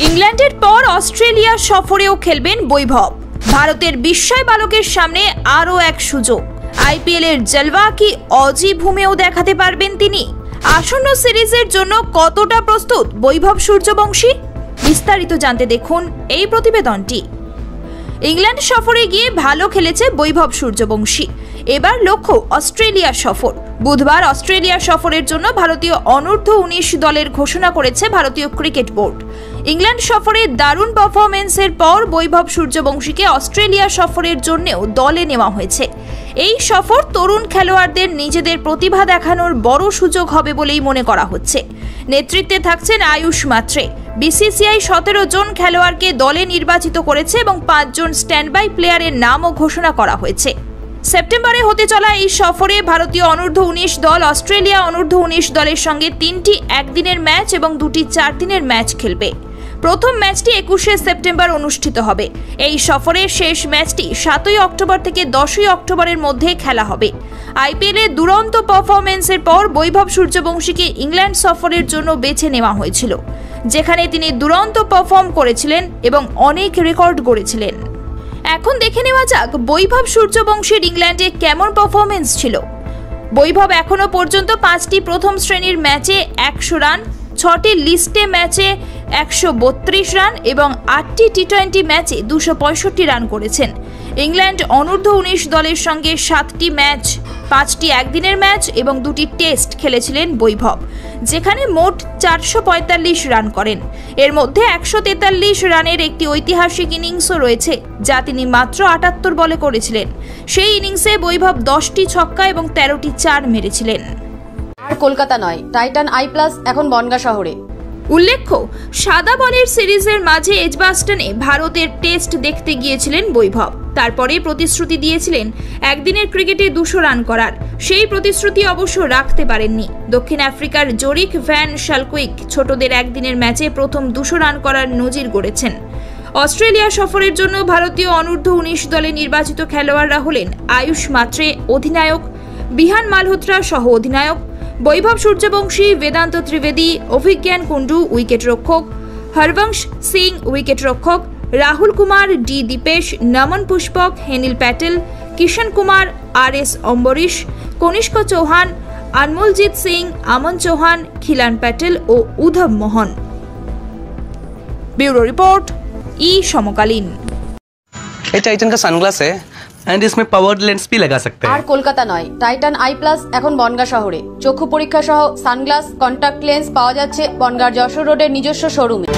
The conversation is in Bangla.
ইংল্যান্ডের পর অস্ট্রেলিয়া সফরেও খেলবেন বৈভব। ভারতের বিস্ময় বালকের সামনে আরও এক সুযোগ। আইপিএল এর জলওয়া কি অজি ভূমেও দেখাতে পারবেন তিনি? আসন্ন সিরিজের জন্য কতটা প্রস্তুত বৈভব সূর্যবংশী? বিস্তারিত জানতে দেখুন এই প্রতিবেদনটি। ইংল্যান্ড সফরে গিয়ে ভালো খেলেছে বৈভব সূর্যবংশী। এবার লক্ষ্য অস্ট্রেলিয়া সফর। বুধবার অস্ট্রেলিয়া সফরের জন্য ভারতীয় অনূর্ধ্ব-19 দলের ঘোষণা করেছে ভারতীয় ক্রিকেট বোর্ড। ইংল্যান্ড সফরে দারুণ পারফরমেন্সের পর বৈভব সূর্যবংশীকে অস্ট্রেলিয়া সফরের জন্যও দলে নেওয়া হয়েছে। এই সফর তরুণ খেলোয়াড়দের নিজেদের প্রতিভা দেখানোর বড় সুযোগ হবে বলেই মনে করা হচ্ছে। নেতৃত্বে থাকছেন আয়ুষ মাত্রে। বিসিসিআই 17 জন খেলোয়াড়কে দলে নির্বাচিত করেছে এবং 5 জন স্ট্যান্ডবাই প্লেয়ারের নামও ঘোষণা করা হয়েছে। সেপ্টেম্বরে হতে চলা এই সফরে ভারতীয় অনূর্ধ্ব-19 দল অস্ট্রেলিয়া অনূর্ধ্ব-19 দলের সঙ্গে 3টি একদিনের ম্যাচ এবং 2টি 4 দিনের ম্যাচ খেলবে। প্রথম ম্যাচটি 21শে সেপ্টেম্বর অনুষ্ঠিত হবে। এই সফরের শেষ ম্যাচটি 7ই অক্টোবর থেকে 10ই অক্টোবরের মধ্যে খেলা হবে। আইপিএলে দুরন্ত পারফরমেন্সের পর বৈভব সূর্যবংশীকে ইংল্যান্ড সফরের জন্য বেছে নেওয়া হয়েছিল, যেখানে তিনি দুরন্ত পারফর্ম করেছিলেন এবং অনেক রেকর্ড গড়েছিলেন। এখন দেখে নেওয়া যাক বৈভব সূর্যবংশীর ইংল্যান্ডে কেমন পারফরমেন্স ছিল। বৈভব এখনো পর্যন্ত 5টি প্রথম শ্রেণীর ম্যাচে 100 রান, 6টি লিস্টে ম্যাচে 132 রান এবং 8টি টি20 ম্যাচে 265 রান করেছেন। ইংল্যান্ড অনূর্ধ্ব-19 দলের সঙ্গে 7টি ম্যাচ, 5টি একদিনের ম্যাচ এবং 2টি টেস্ট খেলেছিলেন বৈভব, যেখানে মোট 445 রান করেন। এর মধ্যে 143 রানের একটি ঐতিহাসিক ইনিংসও রয়েছে, যা তিনি মাত্র 78 বলে করেছিলেন। সেই ইনিংসে বৈভব 10টি ছক্কা এবং 13টি 4 মেরেছিলেন। আর কলকাতা নয়, টাইটান আই প্লাস এখন বনগাঁ শহরে। উল্লেখ্য, সাদা বলের সিরিজের মাঝে এজবাস্টনে ভারতের টেস্ট দেখতে গিয়েছিলেন বৈভব। তারপরে প্রতিশ্রুতি দিয়েছিলেন একদিনের ক্রিকেটে 200 রান করার। সেই প্রতিশ্রুতি অবশ্য রাখতে পারেননি। দক্ষিণ আফ্রিকার জোরিক ভ্যান শালকুইক ছোটদের একদিনের ম্যাচে প্রথম 200 রান করার নজির গড়েছেন। অস্ট্রেলিয়া সফরের জন্য ভারতীয় অনূর্ধ্ব-19 দলে নির্বাচিত খেলোয়াড়রা হলেন আয়ুষ মাত্রে অধিনায়ক, বিহান মালহোত্রা সহ অধিনায়ক, বৈভব সূর্যবংশী, বেদান্ত ত্রিবেদী, অভিজ্ঞান কুন্ডু উইকেট রক্ষক, হরবংশ সিং উইকেট রক্ষক, রাহুল কুমার, ডি দীপেশ, নমন পুষ্পক, হেনিল প্যাটেল, কিষণ কুমার, আর.এস. অম্বরীশ, কনিষ্ক চৌহান, আনমোলজিৎ সিং, আমন চৌহান, খিলান প্যাটেল ও উদ্ধব মোহন। ब्यूरो रिपोर्ट, ई समकालीन। ये टाइटन का सनग्लास है एंड इसमें पावर्ड लेंस भी लगा सकते हैं। আর কলকাতা নয়, টাইটান আই প্লাস এখন বনগাঁ শহরে। চক্ষু পরীক্ষা সহ সানগ্লাস, কন্টাক্ট লেন্স পাওয়া যাচ্ছে বনগাঁর যশোর রোডের নিজস্ব শোরুমে।